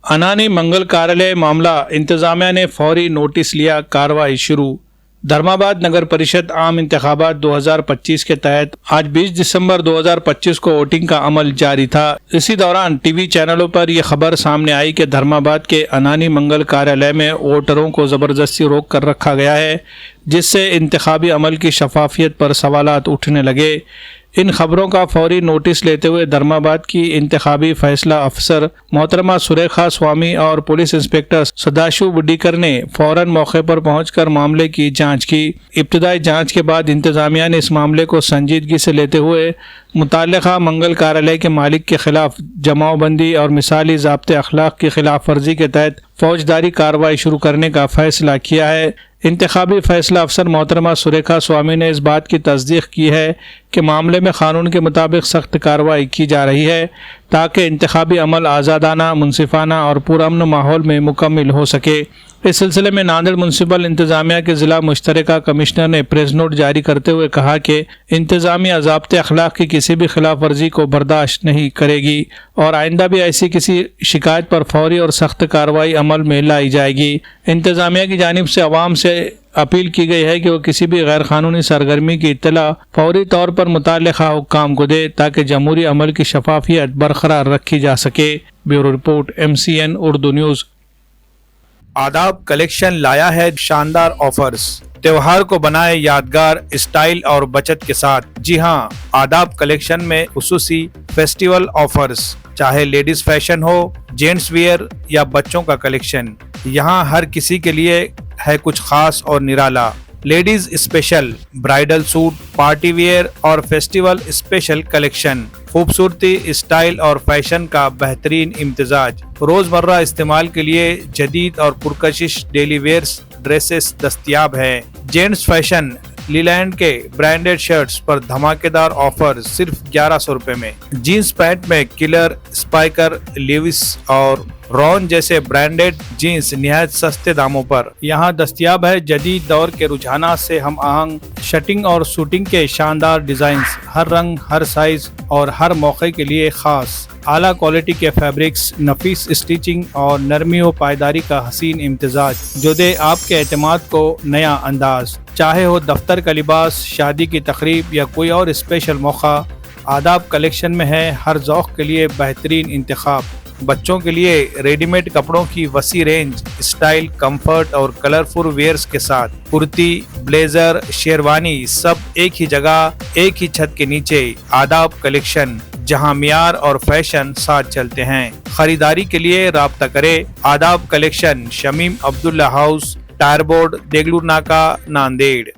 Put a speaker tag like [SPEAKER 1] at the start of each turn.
[SPEAKER 1] अनानी मंगल कार्यालय मामला, इंतजामिया ने फौरी नोटिस लिया, कार्रवाई शुरू। धर्माबाद नगर परिषद आम इंतखाबात 2025 के तहत आज 20 दिसंबर 2025 को वोटिंग का अमल जारी था। इसी दौरान टीवी चैनलों पर यह खबर सामने आई कि धर्माबाद के अनानी मंगल कार्यालय में वोटरों को ज़बरदस्ती रोक कर रखा गया है, जिससे इंतखाबी अमल की शफाफियत पर सवालात उठने लगे। इन खबरों का फौरी नोटिस लेते हुए धर्माबाद की इंतखाबी फैसला अफसर मोहतरमा सुरेखा स्वामी और पुलिस इंस्पेक्टर सदाशिव बुड्डीकर ने फौरन मौके पर पहुंचकर मामले की जांच की। इब्तदाई जांच के बाद इंतजामिया ने इस मामले को संजीदगी से लेते हुए मुताल्लिका मंगल कार्यालय के मालिक के खिलाफ जमावबंदी और मिसाली ज़ाब्ते अखलाक की खिलाफ वर्जी के तहत फौजदारी कार्रवाई शुरू करने का फैसला किया है। इंतखाबी फैसला अफसर मोहतरमा सुरेखा स्वामी ने इस बात की तस्दीक की है कि मामले में कानून के मुताबिक सख्त कार्रवाई की जा रही है ताकि इंतखाबी अमल आज़ादाना, मुनसिफाना और पुरअमन माहौल में मुकम्मल हो सके। इस सिलसिले में नांदेड़ म्युनिसिपल इंतजामिया के ज़िला मुश्तरका कमिश्नर ने प्रेस नोट जारी करते हुए कहा कि इंतजामिया ज़ाब्ते अखलाक की किसी भी खिलाफ वर्जी को बर्दाश्त नहीं करेगी और आइंदा भी ऐसी किसी शिकायत पर फौरी और सख्त कार्रवाई अमल में लाई जाएगी। इंतजामिया की जानिब से अवाम से अपील की गई है कि वो किसी भी गैर कानूनी सरगर्मी की इत्तला फौरी तौर पर मुताल्लिका हुक्काम को दे ताकि जमहूरी अमल की शफाफियत बरकरार रखी जा सके। Bureau report, MCN Urdu news.
[SPEAKER 2] आदाब कलेक्शन लाया है शानदार ऑफर्स। त्योहार को बनाए यादगार स्टाइल और बचत के साथ। जी हां, आदाब कलेक्शन में खुसूसी फेस्टिवल ऑफर्स, चाहे लेडीज फैशन हो, जेंट्स वियर या बच्चों का कलेक्शन, यहां हर किसी के लिए है कुछ खास और निराला। Ladies special bridal suit, party wear और फेस्टिवल स्पेशल कलेक्शन, खूबसूरती, स्टाइल और फैशन का बेहतरीन इम्तिजाज। रोजमर्रा इस्तेमाल के लिए जदीद और पुरकशिश डेली वेयर्स ड्रेसेस दस्तयाब है। जेंट्स फैशन लीलैंड के ब्रांडेड शर्ट्स पर धमाकेदार ऑफर सिर्फ 1100 रुपए में। जीन्स पैंट में किलर, स्पाइकर, लेविस और रॉन जैसे ब्रांडेड जीन्स निहायत सस्ते दामों पर यहाँ दस्तयाब है। जदीद दौर के रुझानात से हम आहंग शटिंग और शूटिंग के शानदार डिजाइन्स, हर रंग, हर साइज और हर मौके के लिए खास। आला क्वालिटी के फैब्रिक्स, नफीस स्टिचिंग और नरमी व पायदारी का हसीन इम्तिजाज जो दे आपके एतमाद को नया अंदाज। चाहे हो दफ्तर का लिबास, शादी की तकरीब या कोई और स्पेशल मौका, आदाब कलेक्शन में है हर ज़ौक़ के लिए बेहतरीन इंतखाब। बच्चों के लिए रेडीमेड कपड़ों की वसी रेंज, स्टाइल, कंफर्ट और कलरफुल वेयर्स के साथ कुर्ती, ब्लेजर, शेरवानी सब एक ही जगह, एक ही छत के नीचे। आदाब कलेक्शन, जहां मियार और फैशन साथ चलते हैं। खरीदारी के लिए राब्ता करें। Adaab collection, Shamim Abdullah house, tyre board, Degloor नाका, नांदेड़।